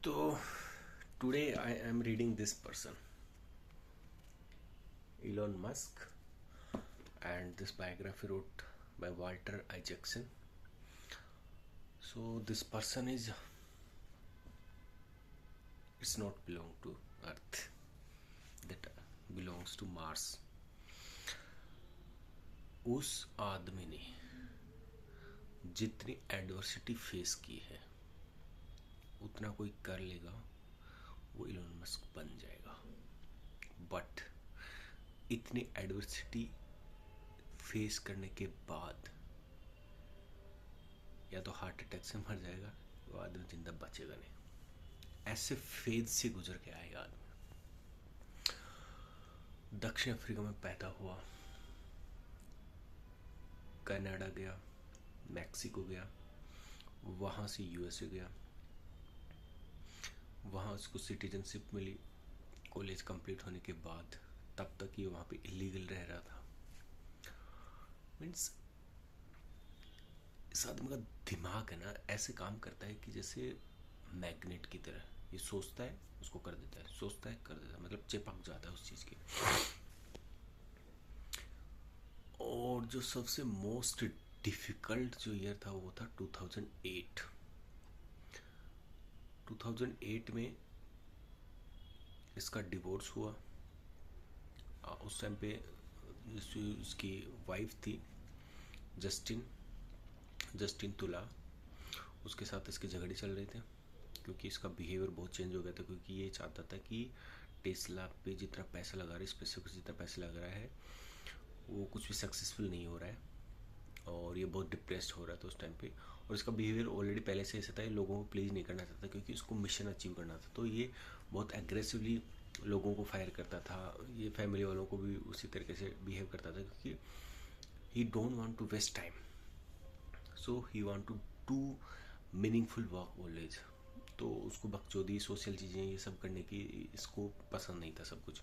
So today I am reading this person, Elon Musk, and this biography wrote by Walter Isaacson. So this person is it's not belong to Earth, that belongs to Mars. उस आदमी ने जितनी adversity face की है उतना कोई कर लेगा वो इलोन मस्क बन जाएगा. बट इतनी एडवर्सिटी फेस करने के बाद या तो हार्ट अटैक से मर जाएगा, वो आदमी जिंदा बचेगा नहीं. ऐसे फेज से गुजर के आएगा आदमी. दक्षिण अफ्रीका में पैदा हुआ, कनाडा गया, मैक्सिको गया, वहाँ से यूएसए गया, वहाँ उसको सिटीजनशिप मिली कॉलेज कंप्लीट होने के बाद. तब तक ये वहाँ पे इलीगल रह रहा था. मीन्स इस आदमी का दिमाग है ना, ऐसे काम करता है कि जैसे मैग्नेट की तरह. ये सोचता है उसको कर देता है, सोचता है कर देता है, मतलब चिपक जाता है उस चीज़ की. और जो सबसे मोस्ट डिफ़िकल्ट जो ईयर था वो था 2008. 2008 में इसका डिवोर्स हुआ. उस टाइम पे उसकी वाइफ थी जस्टिन तुला. उसके साथ इसके झगड़े चल रहे थे क्योंकि इसका बिहेवियर बहुत चेंज हो गया था, क्योंकि ये चाहता था कि टेस्ला पे जितना पैसा लगा रहा है, इस पे से कुछ जितना पैसा लग रहा है वो कुछ भी सक्सेसफुल नहीं हो रहा है, और ये बहुत डिप्रेस्ड हो रहा था उस टाइम पे. और इसका बिहेवियर ऑलरेडी पहले से ऐसा था, ये लोगों को प्लीज़ नहीं करना चाहता क्योंकि उसको मिशन अचीव करना था. तो ये बहुत एग्रेसिवली लोगों को फायर करता था. ये फैमिली वालों को भी उसी तरीके से बिहेव करता था क्योंकि he don't want to waste time, so he want to do meaningful work always. तो उसको बकचोदी सोशल चीज़ें ये सब करने की इसको पसंद नहीं था सब कुछ.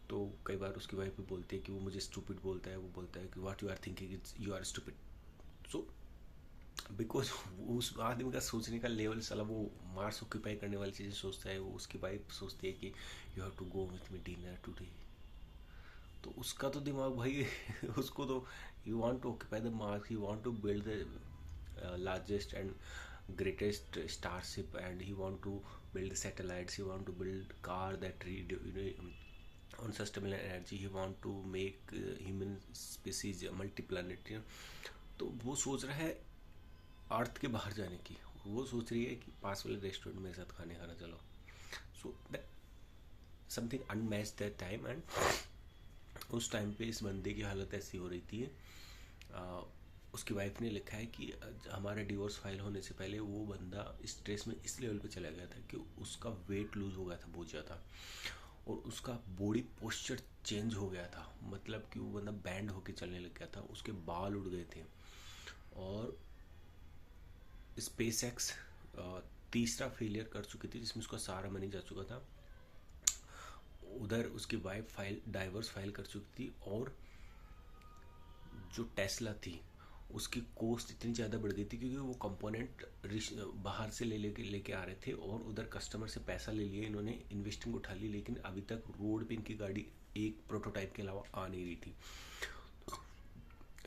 तो कई बार उसकी वाइफ भी बोलती है कि वो मुझे स्टूपिड बोलता है. वो बोलता है कि what you are thinking it's you are stupid. So because उस आदमी का सोचने का लेवल साला वो मार्स ऑक्यूपाई करने वाली चीज़ें सोचता है. वो उसकी वाइफ सोचती है कि you have to go with me dinner today. तो उसका तो दिमाग भाई उसको तो you want to occupy the Mars, you want to build the largest and greatest starship, and he want to build satellites, he want to build car that on sustainable energy, he want to make human species multi-planetary. तो वो सोच रहा है अर्थ के बाहर जाने की. वो सोच रही है कि पास वाले रेस्टोरेंट मेरे साथ खाने खाना चलो. So that something unmatched that time. And उस टाइम पे इस बंदे की हालत ऐसी हो रही थी. उसकी वाइफ ने लिखा है कि हमारा डिवोर्स फाइल होने से पहले वो बंदा स्ट्रेस में इस लेवल पे चला गया था कि उसका वेट लूज हो गया था बहुत ज़्यादा, और उसका बॉडी पोस्चर चेंज हो गया था. मतलब कि वो बंदा बैंड होके चलने लग गया था, उसके बाल उड़ गए थे. और स्पेस एक्स तीसरा फेलियर कर चुकी थी जिसमें उसका सारा मनी जा चुका था. उधर उसकी वाइफ डाइवोर्स फाइल कर चुकी थी. और जो टेस्ला थी उसकी कॉस्ट इतनी ज़्यादा बढ़ गई थी क्योंकि वो कंपोनेंट बाहर से लेके आ रहे थे, और उधर कस्टमर से पैसा ले लिया इन्होंने, इन्वेस्टिंग उठा ली, लेकिन अभी तक रोड पे इनकी गाड़ी एक प्रोटोटाइप के अलावा आ नहीं रही थी.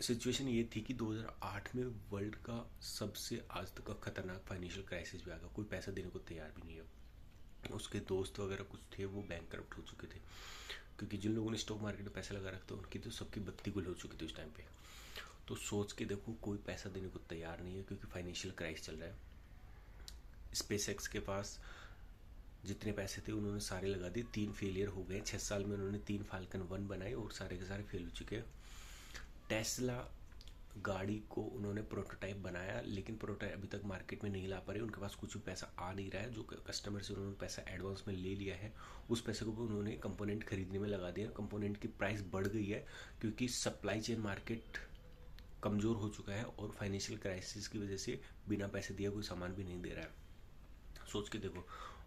सिचुएशन ये थी कि 2008 में वर्ल्ड का सबसे आज तक का खतरनाक फाइनेंशियल क्राइसिस भी आ गया. कोई पैसा देने को तैयार भी नहीं है. उसके दोस्त वगैरह कुछ थे वो बैंकरप्ट हो चुके थे, क्योंकि जिन लोगों ने स्टॉक मार्केट में पैसा लगा रखा था उनकी तो सबकी बत्ती गुल हो चुकी थी उस टाइम पे. तो सोच के देखो, कोई पैसा देने को तैयार नहीं है क्योंकि फाइनेंशियल क्राइसिस चल रहा है. स्पेस एक्स के पास जितने पैसे थे उन्होंने सारे लगा दिए. 3 फेलियर हो गए 6 साल में. उन्होंने 3 फाल्कन 1 बनाए और सारे के सारे फेल हो चुके हैं. टेस्ला गाड़ी को उन्होंने प्रोटोटाइप बनाया, लेकिन प्रोटोटाइप अभी तक मार्केट में नहीं ला पा रहे. उनके पास कुछ भी पैसा आ नहीं रहा है. जो कस्टमर से उन्होंने पैसा एडवांस में ले लिया है उस पैसे को भी उन्होंने कंपोनेंट खरीदने में लगा दिया. कंपोनेंट की प्राइस बढ़ गई है क्योंकि सप्लाई चेन मार्केट कमज़ोर हो चुका है, और फाइनेंशियल क्राइसिस की वजह से बिना पैसे दिए कोई सामान भी नहीं दे रहा है. सोच के देखो,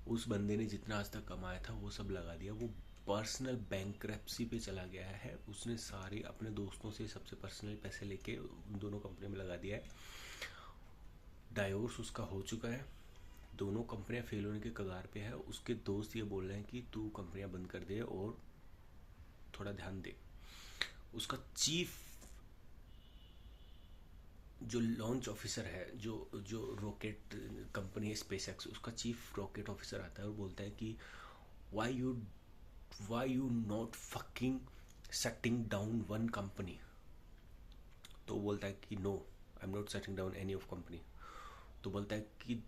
उस बंदे ने जितना आज तक कमाया था वो सब लगा दिया. वो पर्सनल बैंकरप्सी पे चला गया है. उसने सारे अपने दोस्तों से सबसे पर्सनल पैसे लेके उन दोनों कंपनी में लगा दिया है. डाइवोर्स उसका हो चुका है. दोनों कंपनियां फेल होने के कगार पे है, उसके दोस्त ये बोल रहे हैं कि तू कंपनियां बंद कर दे और थोड़ा ध्यान दे। उसका चीफ जो लॉन्च ऑफिसर है, जो जो रॉकेट कंपनी है स्पेसएक्स, उसका चीफ रॉकेट ऑफिसर आता है और बोलता है कि why you not fucking shutting down one company. तो बोलता है कि no, I am not shutting down any of company. तो बोलता है कि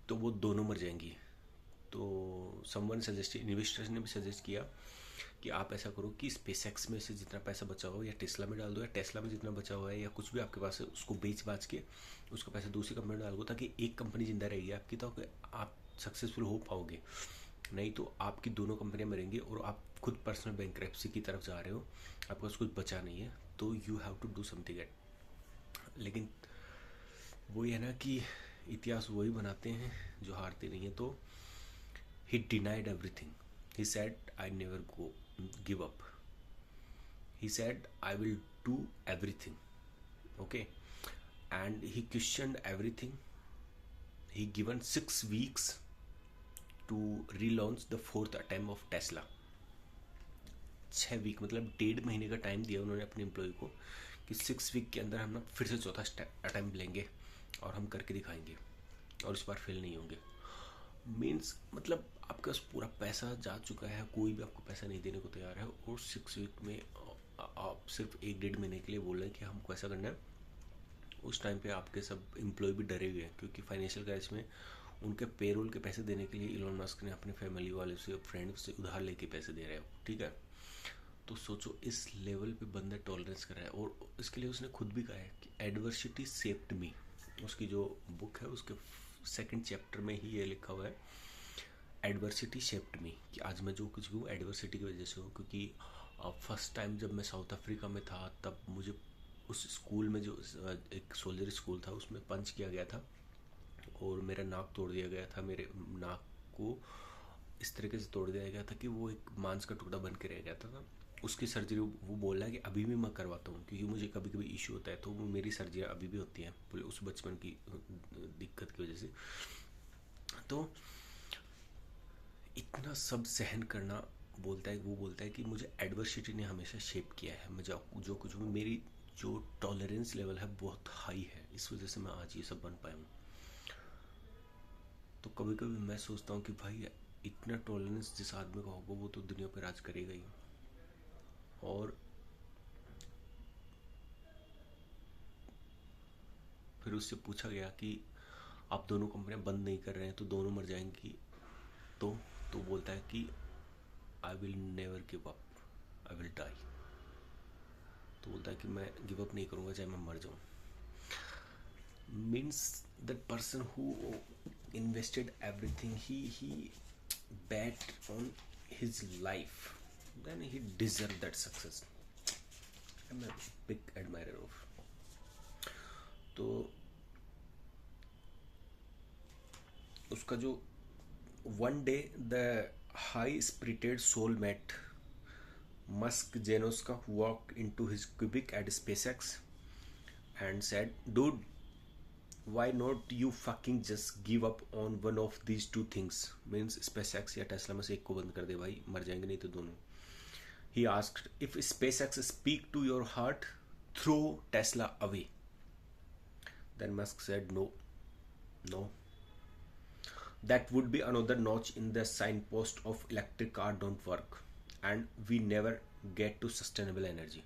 तो वो दोनों मर जाएंगी। तो समवन सजेस्ट, इन्वेस्टर्स ने भी सजेस्ट किया कि आप ऐसा करो कि स्पेसएक्स में से जितना पैसा बचा हो या टेस्ला में डाल दो, या टेस्ला में जितना बचा हुआ है या कुछ भी आपके पास है उसको बेच बाच के उसका पैसा दूसरी कंपनी में डाल दो, ताकि एक कंपनी जिंदा रहेगी आपकी, तो आप सक्सेसफुल हो पाओगे। नहीं तो आपकी दोनों कंपनियां मरेंगी और आप खुद पर्सनल बैंकरप्सी की तरफ जा रहे हो, आपके पास कुछ बचा नहीं है, तो you have to do something at. लेकिन वही है ना कि इतिहास वही बनाते हैं जो हारते नहीं है। तो he denied everything. He said, I never give up. He said, I will do everything. Okay. And he questioned everything. He given 6 weeks to relaunch the fourth attempt of Tesla. 6 week मतलब 1.5 महीने का time दिया उन्होंने अपने employ को कि 6 week के अंदर हम ना फिर से चौथा अटैम्प्ट लेंगे और हम करके दिखाएंगे और इस बार फेल नहीं होंगे। मीन्स मतलब आपके पास पूरा पैसा जा चुका है, कोई भी आपको पैसा नहीं देने को तैयार है, और 6 वीक में आप सिर्फ 1-1.5 महीने के लिए बोल रहे हैं कि हमको ऐसा करना है। उस टाइम पे आपके सब एम्प्लॉय भी डरे हुए हैं, क्योंकि फाइनेंशियल क्राइसिस में उनके पेरोल के पैसे देने के लिए इलोन मस्क ने अपने फैमिली वाले से, फ्रेंड से उधार लेके पैसे दे रहे हो, ठीक है। तो सोचो इस लेवल पे बंदा टॉलरेंस कर रहा है, और इसके लिए उसने खुद भी कहा है कि एडवर्सिटी शेप्ड मी। उसकी जो बुक है उसके 2nd चैप्टर में ही ये लिखा हुआ है, एडवर्सिटी शेप्ड मी, कि आज मैं जो कुछ भी हूँ एडवर्सिटी की वजह से हूँ। क्योंकि फर्स्ट टाइम जब मैं साउथ अफ्रीका में था तब मुझे उस स्कूल में, जो एक सोल्जर स्कूल था, उसमें पंच किया गया था और मेरा नाक तोड़ दिया गया था। मेरे नाक को इस तरीके से तोड़ दिया गया था कि वो एक मांस का टुकड़ा बन के रह गया था। उसकी सर्जरी वो बोल रहा है कि अभी भी मैं करवाता हूँ, क्योंकि मुझे कभी कभी इशू होता है, तो वो मेरी सर्जरी अभी भी होती हैं बोले उस बचपन की दिक्कत की वजह से। तो इतना सब सहन करना, बोलता है वो बोलता है कि मुझे एडवर्सिटी ने हमेशा शेप किया है, मुझे जो कुछ भी, मेरी जो टॉलरेंस लेवल है बहुत हाई है, इस वजह से मैं आज ये सब बन पाया हूँ। तो कभी कभी मैं सोचता हूँ कि भाई इतना टॉलरेंस जिस आदमी का होगा वो तो दुनिया पर राज करेगा ही। और फिर उससे पूछा गया कि आप दोनों कंपनियां बंद नहीं कर रहे हैं तो दोनों मर जाएंगी, तो बोलता है कि I will never give up, I will die. तो बोलता है कि मैं गिव अप नहीं करूँगा चाहे मैं मर जाऊँ। Means that person who invested everything, he bet on his life, then he deserved that success. I'm a big admirer of. तो उसका जो one day the high spirited soulmate Musk Janoska walked into his cubic at SpaceX and said, dude, why not you fucking just give up on one of these two things, means SpaceX या Tesla में से एक को बंद कर दे भाई, मर जाएंगे नहीं तो दोनों। He asked, if SpaceX speak to your heart, throw Tesla away. Then Musk said, no, that would be another notch in the signpost of electric car don't work and we never get to sustainable energy.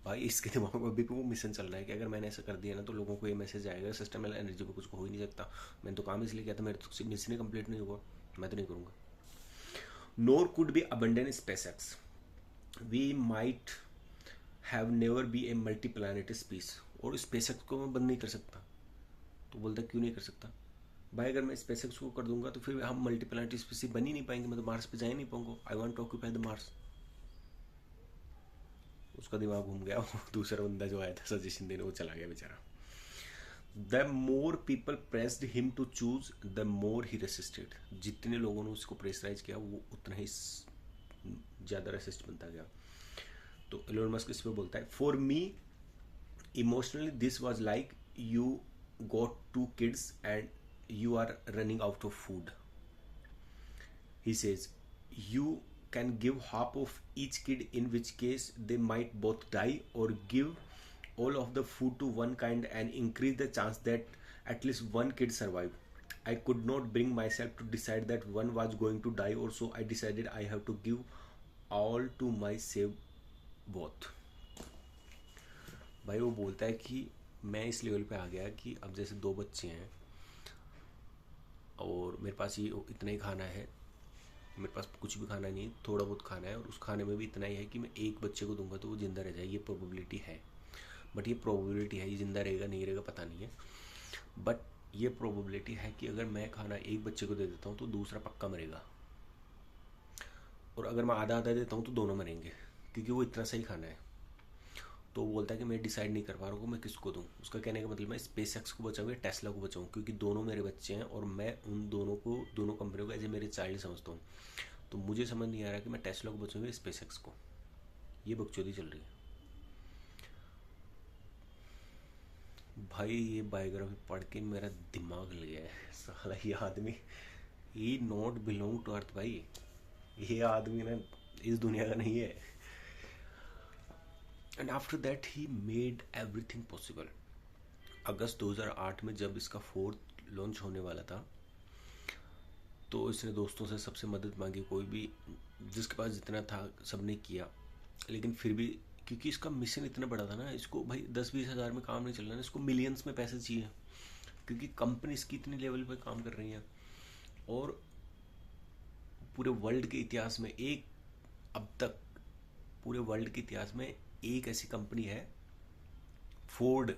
भाई इसके दिमाग में अभी भी वो mission चल रहा है कि अगर मैंने ऐसा कर दिया ना तो लोगों को ये मैसेज आएगा, सस्टेनेबल एनर्जी को कुछ हो ही नहीं सकता, मैंने तो काम इसलिए किया था, मेरे तो मिशन ही कंप्लीट नहीं हुआ, मैं तो नहीं करूँगा। Nor could be abandon SpaceX, we might have never be a multi planet space, और स्पेसएक्स को मैं बंद नहीं कर सकता। तो बोलता क्यों नहीं कर सकता भाई, अगर मैं स्पेसएक्स को कर दूंगा तो फिर हम मल्टी प्लानिट स्पेस बन ही नहीं पाएंगे, मैं तो मार्स पे जा ही नहीं पाऊंगा। I want to occupy the Mars. उसका दिमाग घूम गया, दूसरा बंदा जो आया था सजेशन देने वो चला गया बेचारा। The more people pressed him to choose the more he resisted, जितने लोगों ने उसको प्रेशराइज किया वो उतना ही ज़्यादा रेसिस्ट बनता गया। तो एलोन मस्क इस पर बोलता है, for me emotionally this was like you got 2 kids and you are running out of food. He says, you can give half of each kid, in which case they might both die, or give all of the food to one kind and increase the chance that at least one kid survive. I could not bring myself to decide that one was going to die, or so I decided I have to give all to my save both. भाई वो बोलता है कि मैं इस level पे आ गया कि अब जैसे दो बच्चे हैं और मेरे पास ये इतना ही खाना है, मेरे पास कुछ भी खाना नहीं है, थोड़ा बहुत खाना है, और उस खाने में भी इतना ही है कि मैं एक बच्चे को दूंगा तो वो ज़िंदा रह जाए, ये प्रोबेबिलिटी है। बट ये प्रोबेबिलिटी है, ये ज़िंदा रहेगा नहीं रहेगा पता नहीं है, बट ये प्रोबेबिलिटी है कि अगर मैं खाना एक बच्चे को दे देता हूँ तो दूसरा पक्का मरेगा, और अगर मैं आधा आधा देता हूँ तो दोनों मरेंगे, क्योंकि वो इतना सही खाना है। तो वो बोलता है कि मैं डिसाइड नहीं कर पा रहा हूँ मैं किसको दूँ। उसका कहने का मतलब मैं स्पेस एक्स को बचाऊँ या टेस्ला को बचाऊँ, क्योंकि दोनों मेरे बच्चे हैं और मैं उन दोनों को, दोनों कंपनियों को एज ए मेरे चाइल्ड समझता हूँ। तो मुझे समझ नहीं आ रहा कि मैं टेस्ला को बचाऊँ या स्पेस एक्स को। ये बकचोदी चल रही है भाई। ये बायोग्राफी पढ़ के मेरा दिमाग लग गया है। साला ये आदमी he not belong to earth भाई, ये आदमी ना इस दुनिया का नहीं है। And after that he made everything possible. अगस्त 2008 में जब इसका फोर्थ लॉन्च होने वाला था तो इसने दोस्तों से सबसे मदद मांगी, कोई भी जिसके पास जितना था सबने किया, लेकिन फिर भी क्योंकि इसका मिशन इतना बड़ा था ना, इसको भाई 10-20 हज़ार में काम नहीं चल रहा ना, इसको मिलियंस में पैसे चाहिए, क्योंकि कंपनी इसकी इतने लेवल पे काम कर रही है। और पूरे वर्ल्ड के इतिहास में एक, अब तक पूरे वर्ल्ड के इतिहास में एक ऐसी कंपनी है, फोर्ड,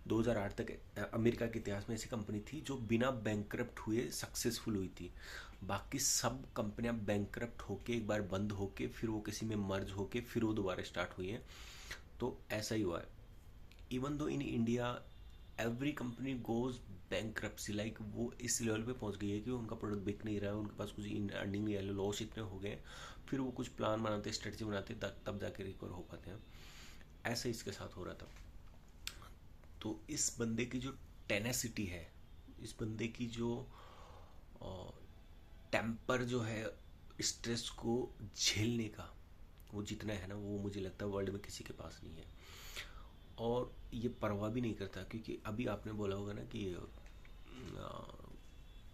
2008 तक अमेरिका के इतिहास में ऐसी कंपनी थी जो बिना बैंकरप्ट हुए सक्सेसफुल हुई थी। बाकी सब कंपनियां बैंकरप्ट होके एक बार बंद होके फिर वो किसी में मर्ज होके फिर वो दोबारा स्टार्ट हुई हैं। तो ऐसा ही हुआ है। Even though in India every company goes bankruptcy, like वो इस लेवल पे पहुंच गई है कि उनका प्रोडक्ट बिक नहीं रहा है, उनके पास कुछ अर्निंग नहीं है, लॉस इतने हो गए, फिर वो कुछ प्लान बनाते, स्ट्रेटजी बनाते, तब जाके रिकवर हो पाते हैं। ऐसा इसके साथ हो रहा था। तो इस बंदे की जो टेनेसिटी है, इस बंदे की जो टेम्पर जो है, स्ट्रेस को झेलने का, वो जितना है ना, वो मुझे लगता है वर्ल्ड में किसी के पास नहीं है। और ये परवाह भी नहीं करता, क्योंकि अभी आपने बोला होगा ना कि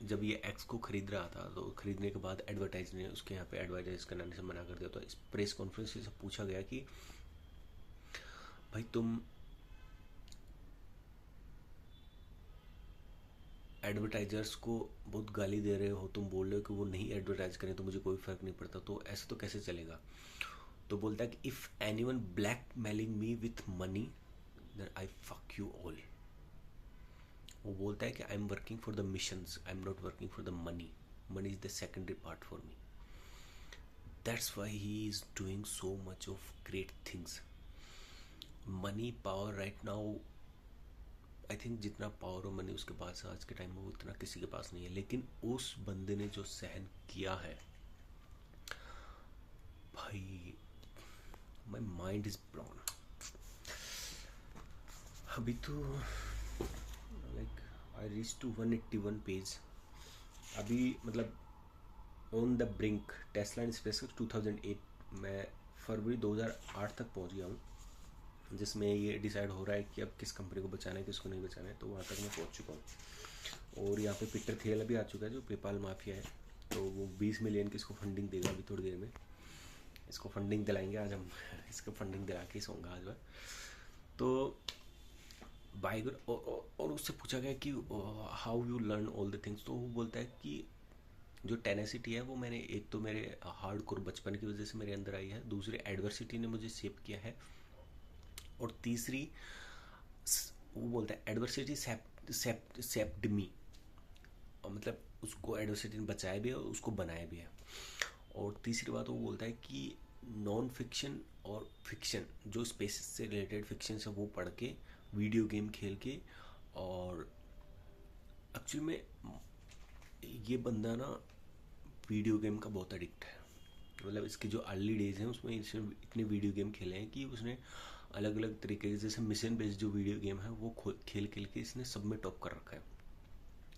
जब ये एक्स को खरीद रहा था तो खरीदने के बाद एडवर्टाइज ने उसके यहाँ पे एडवर्टाइज करने से मना कर दिया। तो इस प्रेस कॉन्फ्रेंस से पूछा गया कि भाई तुम एडवर्टाइजर्स को बहुत गाली दे रहे हो, तुम बोल रहे हो कि वो नहीं एडवर्टाइज करें तो मुझे कोई फ़र्क नहीं पड़ता, तो ऐसे तो कैसे चलेगा। तो बोलता है कि if anyone blackmailing me with money then I fuck you all. वो बोलता है कि I am working for the missions, I am not working for the money, money is the secondary part for me. That's why he is doing so much of great things. Money power right now, I think जितना power और money उसके पास है आज के time में, वो उतना किसी के पास नहीं है। लेकिन उस बंदे ने जो सहन किया है भाई, माई माइंड इज ब्लॉन। अभी तो like I reach to 181 page. अभी मतलब on the brink, Tesla and SpaceX 2008, मैं फरवरी 2008 तक पहुंच गया हूँ, जिसमें ये डिसाइड हो रहा है कि अब किस कंपनी को बचाना है किसको नहीं बचाना है। तो वहाँ तक मैं पहुँच चुका हूँ। और यहाँ पे पीटर थियल अभी आ चुका है जो पेपाल माफिया है। तो वो 20 मिलियन की इसको फंडिंग देगा अभी थोड़ी देर में। इसको फंडिंग दिलाएंगे आज हम इसको फंडिंग दिला के सोऊंगा आज मैं। तो बाइगर और उससे पूछा गया कि how you learn all the things. तो वो बोलता है कि जो टेनेसिटी है वो मैंने, एक तो मेरे हार्ड कोर बचपन की वजह से मेरे अंदर आई है, दूसरी एडवर्सिटी ने मुझे शेप किया है, और तीसरी वो बोलता है एडवर्सिटी सेप्ड मी, और मतलब उसको एडवर्सिटी ने बचाया भी है और उसको बनाया भी है। और तीसरी बात वो बोलता है कि नॉन फिक्शन और फिक्शन, जो स्पेस से रिलेटेड फिक्शन है वो पढ़ के, वीडियो गेम खेल के, और एक्चुअली में ये बंदा ना वीडियो गेम का बहुत एडिक्ट है। मतलब इसके जो अर्ली डेज हैं उसमें इसने इतने वीडियो गेम खेले हैं कि उसने अलग अलग तरीके के, जैसे मिशन बेस्ड जो वीडियो गेम है वो खेल खेल के इसने सब में टॉप कर रखा है।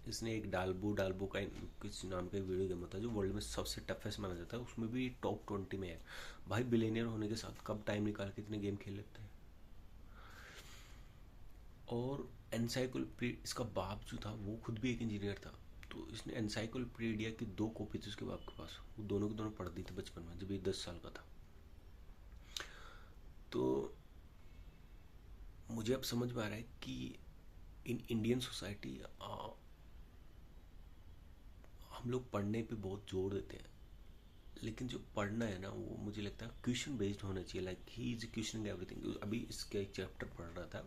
इसने एक डालबो डालबो का किस नाम का वीडियो गेम होता है जो वर्ल्ड में सबसे टफेस्ट माना जाता है, उसमें भी टॉप 20 में है। भाई बिलेनियर होने के साथ कब टाइम निकाल के इतने गेम खेल लेते हैं। और एनसाइक्लोपीडिया, इसका बाप जो था वो खुद भी एक इंजीनियर था, तो इसने एनसाइक्लोपीडिया की 2 कॉपी थी उसके बाप के पास, वो दोनों के दोनों पढ़ दी थी बचपन में जब ये 10 साल का था। तो मुझे अब समझ में आ रहा है कि इन इंडियन सोसाइटी हम लोग पढ़ने पे बहुत जोर देते हैं, लेकिन जो पढ़ना है ना वो मुझे लगता है क्वेश्चन बेस्ड होना चाहिए। Like he is questioning everything. अभी इसका एक चैप्टर पढ़ रहा था,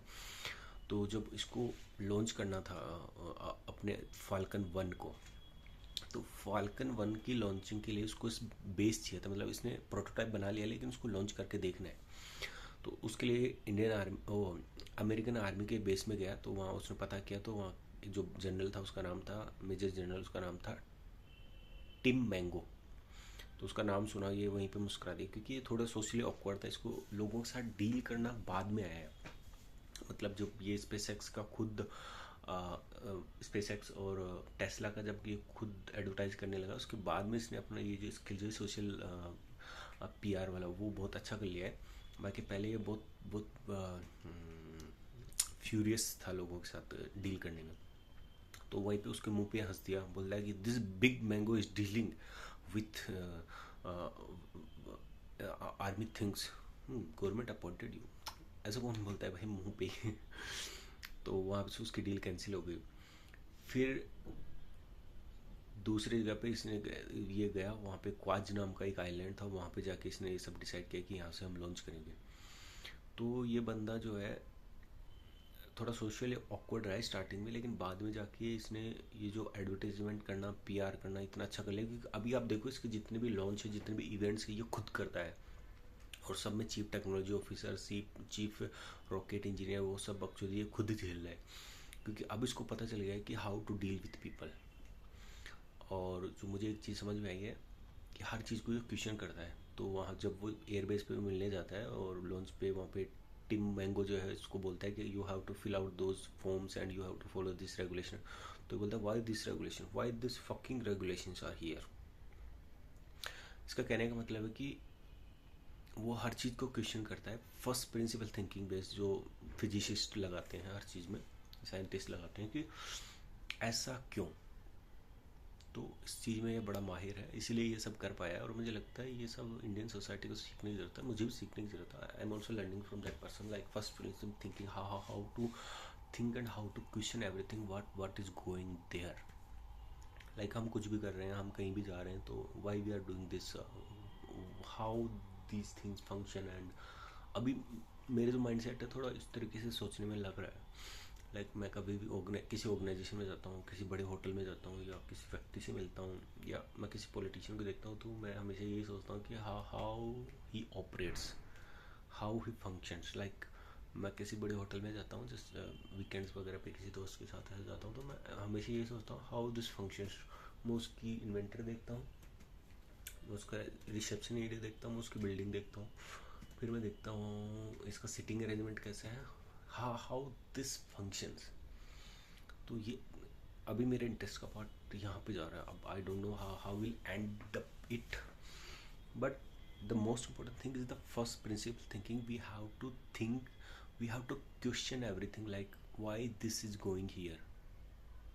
तो जब इसको लॉन्च करना था अपने फाल्कन 1 को, तो फाल्कन 1 की लॉन्चिंग के लिए उसको इस बेस चाहिए था, मतलब इसने प्रोटोटाइप बना लिया लेकिन उसको लॉन्च करके देखना है। तो उसके लिए इंडियन आर्मी, ओ अमेरिकन आर्मी के बेस में गया, तो वहाँ उसने पता किया, तो वहाँ जो जनरल था उसका नाम था, मेजर जनरल उसका नाम था टिम मैंगो। तो उसका नाम सुना ये वहीं पे मुस्कुरा दिया, क्योंकि ये थोड़ा सोशली ऑकवर्ड था, इसको लोगों के साथ डील करना बाद में आया है। मतलब जब ये स्पेसएक्स का खुद स्पेसएक्स और टेस्ला का जब ये खुद एडवर्टाइज करने लगा, उसके बाद में इसने अपना ये जो स्किल जो सोशल पीआर वाला वो बहुत अच्छा कर लिया है। बाकी पहले ये बहुत बहुत फ्यूरियस था लोगों के साथ डील करने में। तो वहीं पे उसके मुंह पे हंस दिया, बोल रहा है कि this big mango is dealing with army things, government appointed you. ऐसा कौन बोलता है भाई मुंह पे तो वहाँ से उसकी डील कैंसिल हो गई। फिर दूसरी जगह पे इसने ये गया, वहाँ पे क्वाज नाम का एक आइलैंड था, वहाँ पे जाके इसने ये सब डिसाइड किया कि यहाँ से हम लॉन्च करेंगे। तो ये बंदा जो है थोड़ा सोशली ऑकवर्ड रहा है स्टार्टिंग में, लेकिन बाद में जाके इसने ये जो एडवर्टाइजमेंट करना, पीआर करना इतना अच्छा कर लिया, क्योंकि अभी आप देखो इसके जितने भी लॉन्च है, जितने भी इवेंट्स है, ये खुद करता है। और सब में chief technology officer, chief rocket engineer, वो सब एक्चुअली ये खुद ही झेल रहा है, क्योंकि अब इसको पता चल गया है कि how to deal with people. और जो मुझे एक चीज़ समझ में आई है कि हर चीज़ को ये क्वेश्चन करता है। तो वहाँ जब वो एयरबेस पे मिलने जाता है और लॉन्च पे, वहाँ पे टिम मैंगो जो है इसको बोलता है कि you have to fill out those forms and you have to follow this regulation. तो बोलता है why this regulation, why this fucking regulations are here. इसका कहने का मतलब है कि वो हर चीज़ को क्वेश्चन करता है, फर्स्ट प्रिंसिपल थिंकिंग बेस्ड, जो फिजिसिस्ट लगाते हैं हर चीज़ में, साइंटिस्ट लगाते हैं कि ऐसा क्यों। तो इस चीज़ में ये बड़ा माहिर है, इसीलिए ये सब कर पाया है। और मुझे लगता है ये सब इंडियन सोसाइटी को सीखने की ज़रूरत है, मुझे भी सीखने की ज़रूरत है। I am also learning from that person, like first principle thinking, how to think and how to question everything, what is going there. Like हम कुछ भी कर रहे हैं, हम कहीं भी जा रहे हैं, तो why we are doing this, how these things function. And अभी मेरे जो माइंड सेट है थोड़ा इस तरीके से सोचने में लग रहा है। लाइक मैं कभी भी किसी ऑर्गेनाइजेशन में जाता हूँ, किसी बड़े होटल में जाता हूँ, या किसी व्यक्ति से मिलता हूँ, या मैं किसी पॉलिटिशियन को देखता हूँ, तो मैं हमेशा यही सोचता हूँ कि how he operates, how he functions. Like मैं किसी बड़े होटल में जाता हूँ, जस्ट वीकेंड्स वगैरह पे किसी दोस्त के साथ ऐसे जाता हूँ, तो मैं हमेशा यही सोचता हूँ हाउ दिस फंक्शंस। मैं उसकी इन्वेंटर देखता हूँ, मैं उसका रिसेप्शन एरिया देखता हूँ, मैं उसकी बिल्डिंग देखता हूँ, फिर मैं देखता हूँ इसका सिटिंग अरेंजमेंट कैसा है, हाउ दिस फंक्शंस। तो ये अभी मेरे इंटरेस्ट का पार्ट यहाँ पे जा रहा है। अब I don't know how will end up it, but the most important thing is the first principle thinking. We have to think, we have to question everything, like why this is going here,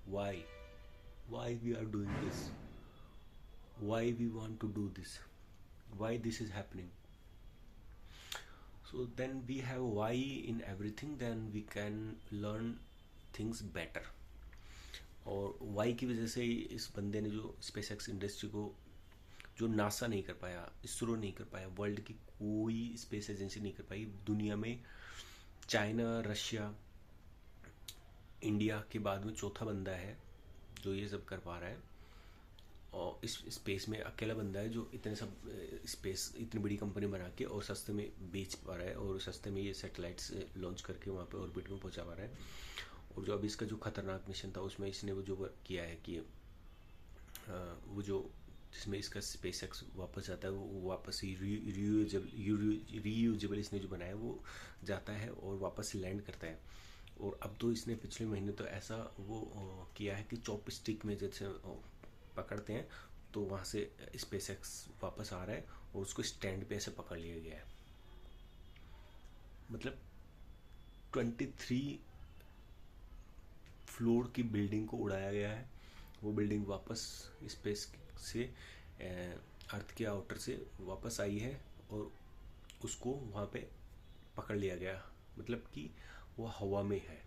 why we are doing this, why we want to do this, why this is happening. So then we have why in everything, then we can learn things better. और Y की वजह से इस बंदे ने जो space x industry को, जो नासा नहीं कर पाया, इसरो नहीं कर पाया, वर्ल्ड की कोई स्पेस एजेंसी नहीं कर पाई दुनिया में, चाइना, रशिया, इंडिया के बाद में चौथा बंदा है जो ये सब कर पा रहा है। और इस स्पेस में अकेला बंदा है जो इतने सब स्पेस, इतनी बड़ी कंपनी बना के और सस्ते में बेच पा रहा है, और सस्ते में ये सैटेलाइट्स लॉन्च करके वहाँ पे ऑर्बिट में पहुँचा पा रहा है। और जो अभी इसका जो खतरनाक मिशन था उसमें इसने वो जो वर्क किया है कि वो जो जिसमें इसका स्पेस एक्स वापस जाता है, वो वापस ही रीयूजेबल इसने जो बनाया है वो जाता है और वापस लैंड करता है। और अब तो इसने पिछले महीने तो ऐसा वो किया है कि चॉपस्टिक में जैसे पकड़ते हैं तो वहाँ से स्पेसएक्स वापस आ रहा है और उसको स्टैंड पे ऐसे पकड़ लिया गया है। मतलब 23 फ्लोर की बिल्डिंग को उड़ाया गया है। वो बिल्डिंग वापस स्पेस से अर्थ के आउटर से वापस आई है और उसको वहाँ पे पकड़ लिया गया, मतलब कि वो हवा में है।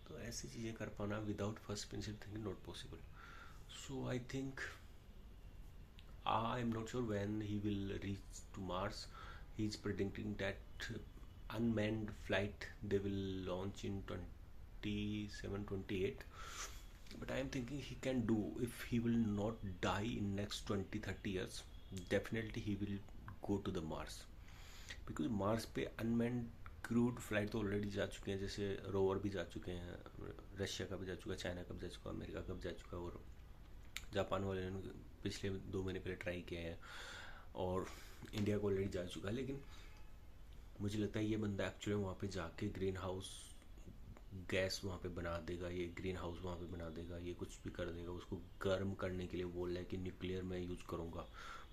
तो ऐसी चीज़ें कर पाना without first principle thinking not possible. So I think I am not sure when he will reach to Mars. He is predicting that unmanned flight they will launch in 27, 28. But I am thinking he can do, if he will not die in next 20, 30 years, definitely he will go to the Mars. Because Mars पे unmanned crude flight तो already जा चुके हैं, जैसे rover भी जा चुके हैं, रशिया का भी जा चुका है, चाइना का भी जा चुका है, अमेरिका का भी जा चुका है, और जापान वाले ने पिछले 2 महीने पहले ट्राई किया है, और इंडिया को ऑलरेडी जा चुका है। लेकिन मुझे लगता है ये बंदा एक्चुअली वहाँ पे जाके ग्रीन हाउस गैस वहाँ पे बना देगा, ये ग्रीन हाउस वहाँ पे बना देगा, ये कुछ भी कर देगा। उसको गर्म करने के लिए बोल रहा है कि न्यूक्लियर मैं यूज़ करूँगा।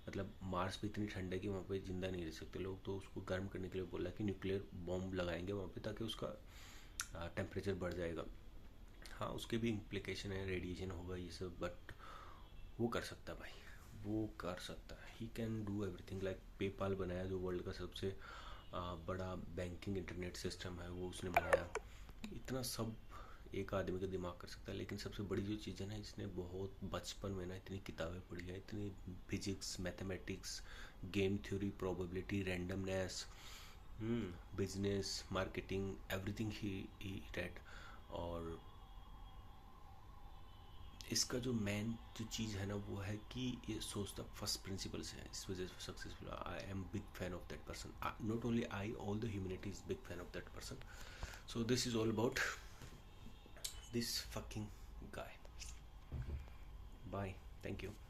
मतलब मार्स पे इतनी ठंड है कि वहाँ पे ज़िंदा नहीं रह सकते लोग, तो उसको गर्म करने के लिए बोल रहा है कि न्यूक्लियर बॉम्ब लगाएंगे वहाँ पे ताकि उसका टेम्परेचर बढ़ जाएगा। हाँ, उसके भी इम्प्लीकेशन है, रेडिएशन होगा ये सब, बट वो कर सकता है भाई, वो कर सकता है। He can do everything. Like PayPal बनाया, जो वर्ल्ड का सबसे बड़ा बैंकिंग इंटरनेट सिस्टम है, वो उसने बनाया। इतना सब एक आदमी का दिमाग कर सकता है। लेकिन सबसे बड़ी जो चीज़ है ना, इसने बहुत बचपन में ना इतनी किताबें पढ़ी है, इतनी physics, mathematics, game theory, probability, randomness, business, marketing, everything he red. और इसका जो मेन जो चीज़ है ना, वो है कि ये सोचता फर्स्ट प्रिंसिपल से है, इस वजह से successful. I am big fan of that person, not only I, all the humanity is big fan of that person. So this is all about this fucking guy. Bye. Thank you.